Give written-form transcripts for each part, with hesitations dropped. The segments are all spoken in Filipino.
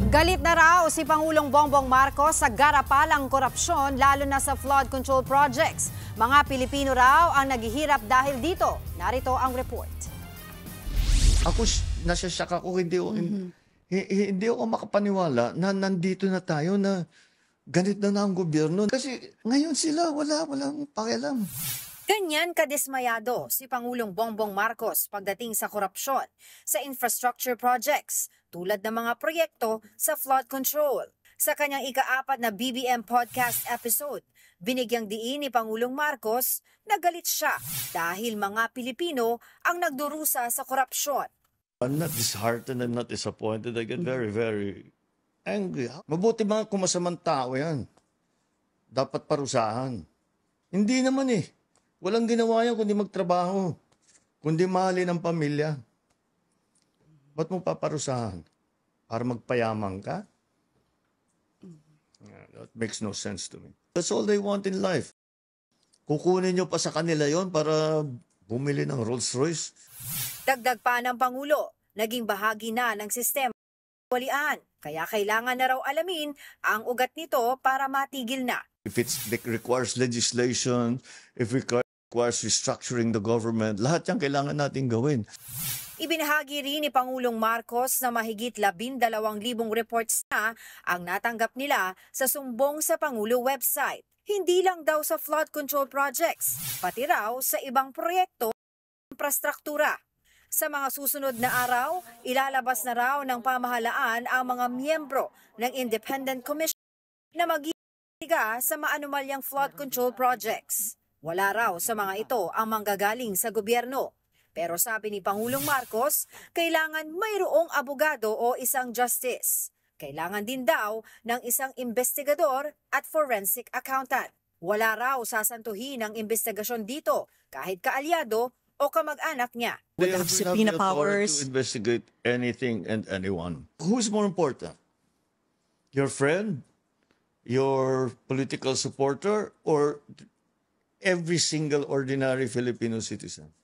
Galit na raw si Pangulong Bongbong Marcos sa garapalang korupsyon lalo na sa flood control projects. Mga Pilipino raw ang naghihirap dahil dito. Narito ang report. Ako, nasasyak ako, hindi ako makapaniwala na nandito na tayo na ganit na ang gobyerno. Kasi ngayon sila walang pakialam. Ganyan kadismayado si Pangulong Bongbong Marcos pagdating sa korupsyon sa infrastructure projects tulad ng mga proyekto sa flood control. Sa kanyang ika-4 na BBM podcast episode, binigyang diin ni Pangulong Marcos na galit siya dahil mga Pilipino ang nagdurusa sa korupsyon. I'm not disheartened, I'm not disappointed. I get very, very angry. Mabuti mga kumasamang tao yan. Dapat parusahan. Hindi naman eh. Walang ginawa yan kundi magtrabaho, kundi mahalin ang pamilya. Ba't mo paparusahan? Para magpayaman ka? That makes no sense to me. That's all they want in life. Kukunin nyo pa sa kanila yon para bumili ng Rolls Royce. Dagdag pa ng Pangulo, naging bahagi na ng sistema ng walian. Kaya kailangan na raw alamin ang ugat nito para matigil na. If it requires legislation, if it requires restructuring the government, lahat yan kailangan natin gawin. Ibinahagi rin ni Pangulong Marcos na mahigit 12,000 reports na ang natanggap nila sa sumbong sa Pangulo website. Hindi lang daw sa flood control projects, pati raw sa ibang proyekto ng infrastruktura. Sa mga susunod na araw, ilalabas na raw ng pamahalaan ang mga miyembro ng Independent Commission na mag-iiga sa maanumalyang flood control projects. Wala raw sa mga ito ang manggagaling sa gobyerno. Pero sabi ni Pangulong Marcos, kailangan mayroong abogado o isang justice. Kailangan din daw ng isang investigador at forensic accountant. Wala raw sasantuhin ang investigasyon dito kahit kaalyado o kamag-anak niya. They have subpoena powers to investigate anything and anyone. Who's more important? Your friend? Your political supporter? Or every single ordinary Filipino citizen?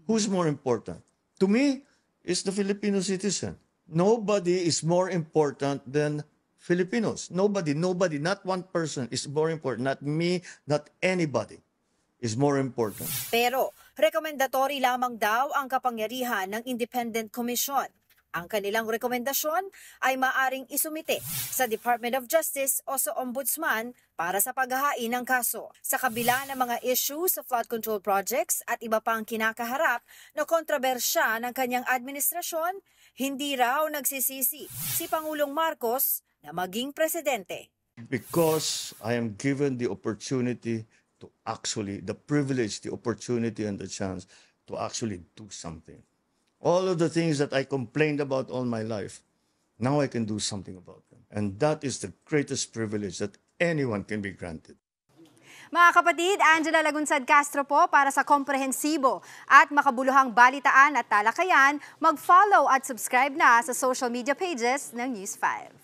Who's more important? To me, it's the Filipino citizen. Nobody is more important than Filipinos. Nobody, not one person is more important. Not me, not anybody is more important. Pero, rekomendatory lamang daw ang kapangyarihan ng Independent Commission. Ang kanilang rekomendasyon ay maaring isumite sa Department of Justice o sa Ombudsman para sa paghahain ng kaso. Sa kabila ng mga issue sa flood control projects at iba pang kinakaharap na kontrobersya ng kanyang administrasyon, hindi raw nagsisisi si Pangulong Marcos na maging presidente. Because I am given the opportunity to actually, the privilege, the opportunity and the chance to actually do something. All of the things that I complained about all my life, now I can do something about them. And that is the greatest privilege that anyone can be granted. Mga kapatid, Angela Lagunsad Castro po para sa komprehensibo at makabuluhang balitaan at talakayan. Mag-follow at subscribe na sa social media pages ng News 5.